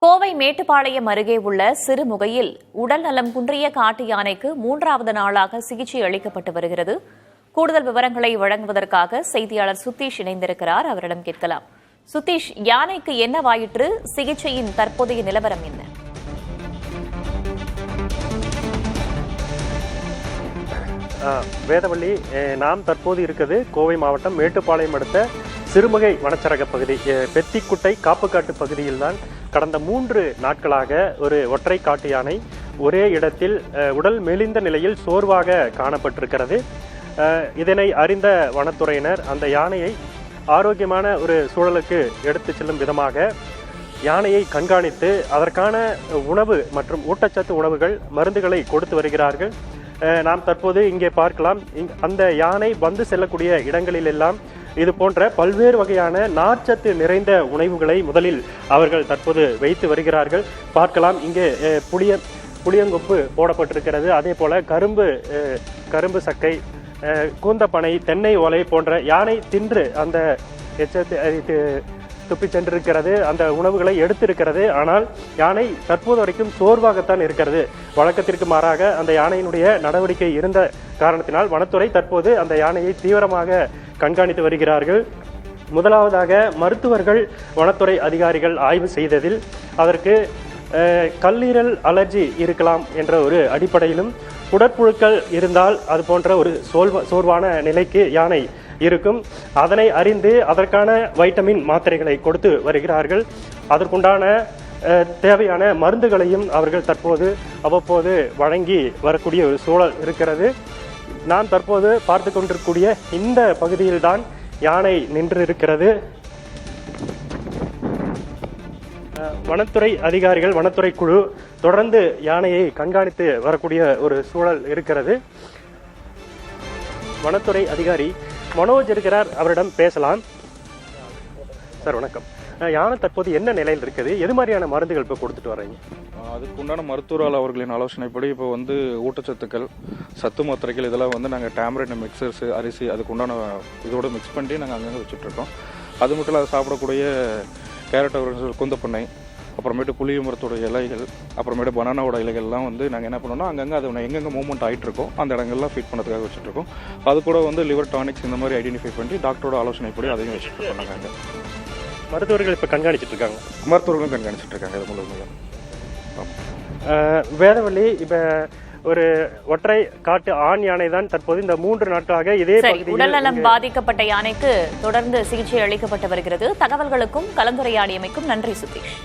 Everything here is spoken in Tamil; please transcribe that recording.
கோவை மேட்டுப்பாளையம் அருகே உள்ள சிறுமுகையில் உடல் நலம் குன்றிய காட்டு யானைக்கு 3வது நாளாக சிகிச்சை அளிக்கப்பட்டு வருகிறது. கூடுதல் விவரங்களை வழங்குவதற்காக செய்தியாளர் சுதீஷ் இணைந்திருக்கிறார். அவரிடம் கேட்கலாம். சுதீஷ், யானைக்கு என்னவாயிற்று? சிகிச்சையின் தற்போதைய நிலவரம் என்ன? வேதவள்ளி, நாம் தற்போது இருக்கிறது கோவை மாவட்டம் மேட்டுப்பாளையம் அடுத்த சிறுமுகை வனச்சரக பகுதி பெத்திக்குட்டை காப்புக்காட்டு பகுதியில்தான் கடந்த 3 நாட்களாக ஒரு ஒற்றை காட்டு யானை ஒரே இடத்தில் உடல் மெலிந்த நிலையில் சோர்வாக காணப்பட்டிருக்கிறது. இதனை அறிந்த வனத்துறையினர் அந்த யானையை ஆரோக்கியமான ஒரு சூழலுக்கு எடுத்து செல்லும் விதமாக யானையை கண்காணித்து அதற்கான உணவு மற்றும் ஊட்டச்சத்து உணவுகள் மருந்துகளை கொடுத்து வருகிறார்கள். நாம் தற்போது இங்கே பார்க்கலாம். அந்த யானை வந்து செல்லக்கூடிய இடங்களிலெல்லாம் இது போன்ற பல்வேறு வகையான நார்ச்சத்து நிறைந்த உணவுகளை முதலில் அவர்கள் தற்போது வைத்து வருகிறார்கள். பார்க்கலாம், இங்கே புளியங்கொப்பு போடப்பட்டிருக்கிறது. அதே போல கரும்பு சக்கை, கூந்தப்பனை, தென்னை ஓலை போன்ற யானை தின்று அந்த துப்பி சென்றிருக்கிறது. அந்த உணவுகளை எடுத்திருக்கிறது. ஆனால் யானை தற்போது வரைக்கும் சோர்வாகத்தான் இருக்கிறது. வழக்கத்திற்கு மாறாக அந்த யானையினுடைய நடவடிக்கை இருந்த காரணத்தினால் வனத்துறை தற்போது அந்த யானையை தீவிரமாக கண்காணித்து வருகிறார்கள். முதலாவதாக மருத்துவர்கள் வனத்துறை அதிகாரிகள் ஆய்வு செய்ததில் அதற்கு கல்லீரல் அலர்ஜி இருக்கலாம் என்ற ஒரு அடிப்படையிலும் குடற்புழுக்கள் இருந்தால் அது போன்ற ஒரு சோர்வான நிலைக்கு யானை இருக்கும். அதனை அறிந்து அதற்கான வைட்டமின் மாத்திரைகளை கொடுத்து வருகிறார்கள். அதற்குண்டான தேவையான மருந்துகளையும் அவர்கள் தற்போது அவ்வப்போது வழங்கி வரக்கூடிய ஒரு சூழல் இருக்கிறது. நாம் தற்போது பார்த்து கொண்டிருக்கக்கூடிய இந்த பகுதியில்தான் யானை நின்று இருக்கிறது. வனத்துறை அதிகாரிகள், வனத்துறை குழு தொடர்ந்து யானையை கண்காணித்து வரக்கூடிய ஒரு சூழல் இருக்கிறது. வனத்துறை அதிகாரி மனோஜ் இருக்கிறார், அவரிடம் பேசலாம். சார் வணக்கம். யானை தற்போது என்ன நிலையில் இருக்குது? எது மாதிரியான மருந்துகள் இப்போ கொடுத்துட்டு வர்றீங்க? அதுக்கு உண்டான மருத்துவர்கள் அவர்களின் ஆலோசனைப்படி இப்போ ஊட்டச்சத்துக்கள், சத்து மாத்திரைகள் இதெல்லாம் நாங்கள் டேம்ரேட் மிக்சர்ஸ், அரிசி அதுக்கு உண்டான இதோடு மிக்ஸ் பண்ணி நாங்கள் அங்கங்கே வச்சுட்ருக்கோம். அது மட்டும் இல்லை, அதை சாப்பிடக்கூடிய கேரட் அவர்கள் குந்தப்பண்ணை, அப்புறமேட்டு புளிய மரத்தோட இலைகள், அப்புறமேட்டு பனானாவோட இலைகள்லாம் நாங்கள் என்ன பண்ணோம்னா அங்கங்கே அது எங்கெங்கே மூவ்மெண்ட் ஆகிட்டு இருக்கோம் அந்த இடங்கள்லாம் ஃபீட் பண்ணதுக்காக வச்சுட்ருக்கோம். அது கூட லிவர் டானிக்ஸ் இந்த மாதிரி ஐடென்டிஃபை பண்ணி டாக்டரோட ஆலோசனைப்படி அதையும் வச்சுட்டு நாங்கள் மருத்துவர்கள் இப்போ கண்காணிச்சுட்டு இருக்காங்க. மருத்துவர்களும் கண்காணிச்சுட்டு இருக்காங்க. இது மூலம் வேதவள்ளி, இப்போ ஒரு ஒற்றை காட்டு ஆண் யானை தான் தற்போது இந்த 3 நாட்களாக இதே பகுதியில் உடல்நலம் பாதிக்கப்பட்ட யானைக்கு தொடர்ந்து சிகிச்சை அளிக்கப்பட்டு வருகிறது. தகவல்களுக்கும் கலந்துரையாடியமைக்கும் நன்றி சுதீஷ்.